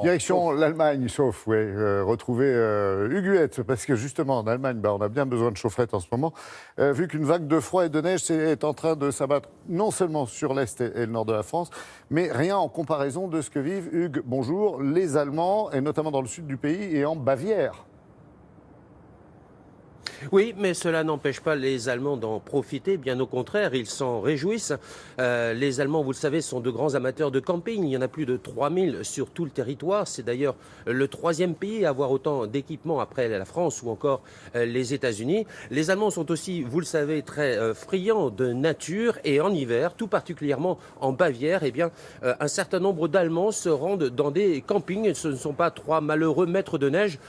Direction l'Allemagne, chauffe, oui. Retrouver Hugues Huet, parce que justement, en Allemagne, on a bien besoin de chaufferette en ce moment, vu qu'une vague de froid et de neige est en train de s'abattre non seulement sur l'Est et le Nord de la France, mais rien en comparaison de ce que vivent, Hugues, bonjour, les Allemands, et notamment dans le sud du pays et en Bavière. Oui, mais cela n'empêche pas les Allemands d'en profiter. Bien au contraire, ils s'en réjouissent. Les Allemands, vous le savez, sont de grands amateurs de camping. Il y en a plus de 3000 sur tout le territoire. C'est d'ailleurs le troisième pays à avoir autant d'équipements après la France ou encore les États-Unis. Les Allemands sont aussi, vous le savez, très friands de nature. Et en hiver, tout particulièrement en Bavière, eh bien, un certain nombre d'Allemands se rendent dans des campings. Ce ne sont pas trois malheureux mètres de neige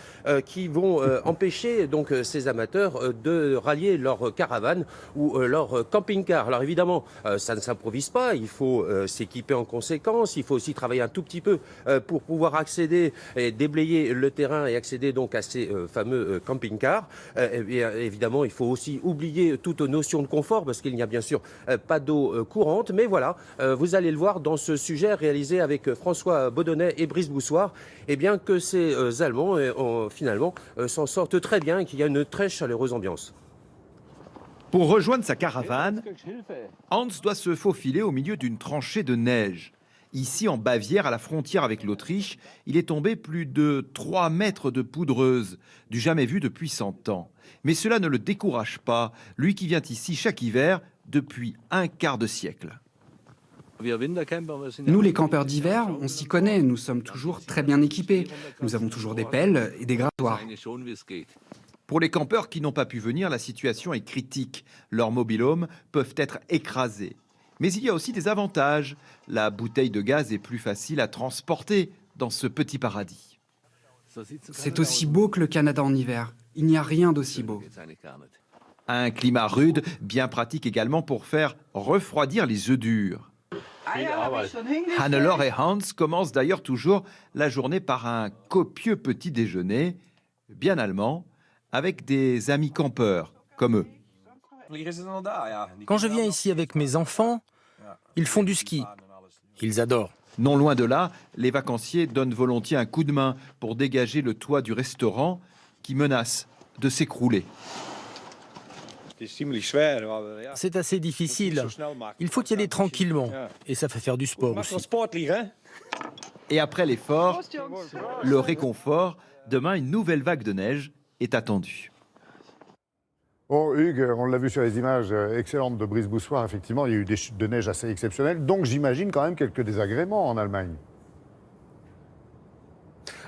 qui vont empêcher donc ces amateurs de rallier leur caravane ou leur camping-car. Alors évidemment, ça ne s'improvise pas, il faut s'équiper en conséquence, il faut aussi travailler un tout petit peu pour pouvoir accéder et déblayer le terrain et accéder donc à ces fameux camping-cars. Évidemment, il faut aussi oublier toute notion de confort parce qu'il n'y a bien sûr pas d'eau courante, mais voilà, vous allez le voir dans ce sujet réalisé avec François Baudonnet et Brice Boussoir, eh bien que ces Allemands finalement s'en sortent très bien et qu'il y a une très chaleureuse ambiance. Pour rejoindre sa caravane, Hans doit se faufiler au milieu d'une tranchée de neige. Ici, en Bavière, à la frontière avec l'Autriche, il est tombé plus de 3 mètres de poudreuse, du jamais vu depuis 100 ans. Mais cela ne le décourage pas, lui qui vient ici chaque hiver depuis un quart de siècle. Nous, les campeurs d'hiver, on s'y connaît, nous sommes toujours très bien équipés. Nous avons toujours des pelles et des grattoirs. Pour les campeurs qui n'ont pas pu venir, la situation est critique. Leurs mobil-homes peuvent être écrasés. Mais il y a aussi des avantages. La bouteille de gaz est plus facile à transporter dans ce petit paradis. C'est aussi beau que le Canada en hiver. Il n'y a rien d'aussi beau. Un climat rude, bien pratique également pour faire refroidir les œufs durs. Hannelore et Hans commencent d'ailleurs toujours la journée par un copieux petit déjeuner, bien allemand, avec des amis campeurs comme eux. Quand je viens ici avec mes enfants, ils font du ski. Ils adorent. Non loin de là, les vacanciers donnent volontiers un coup de main pour dégager le toit du restaurant qui menace de s'écrouler. C'est assez difficile. Il faut y aller tranquillement. Et ça fait faire du sport aussi. Et après l'effort, le réconfort, demain une nouvelle vague de neige est attendue. Bon, Hugues, on l'a vu sur les images excellentes de Brice Boussoir, effectivement, il y a eu des chutes de neige assez exceptionnelles, donc j'imagine quand même quelques désagréments en Allemagne.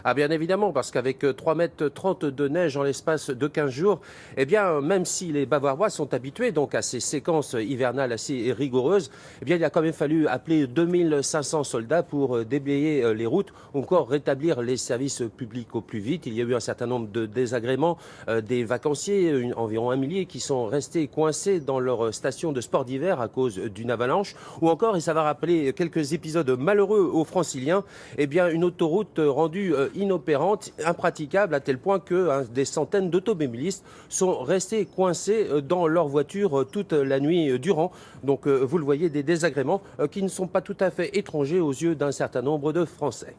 Ah bien évidemment, parce qu'avec 3,30 mètres de neige en l'espace de 15 jours, eh bien, même si les Bavarois sont habitués donc à ces séquences hivernales assez rigoureuses, eh bien, il a quand même fallu appeler 2500 soldats pour déblayer les routes, ou encore rétablir les services publics au plus vite. Il y a eu un certain nombre de désagréments des vacanciers, environ 1 millier, qui sont restés coincés dans leur station de sport d'hiver à cause d'une avalanche, ou encore, et ça va rappeler quelques épisodes malheureux aux Franciliens, eh bien, une autoroute rendue inopérante, impraticable, à tel point que des centaines d'automobilistes sont restés coincés dans leur voiture toute la nuit durant. Donc vous le voyez, des désagréments qui ne sont pas tout à fait étrangers aux yeux d'un certain nombre de Français.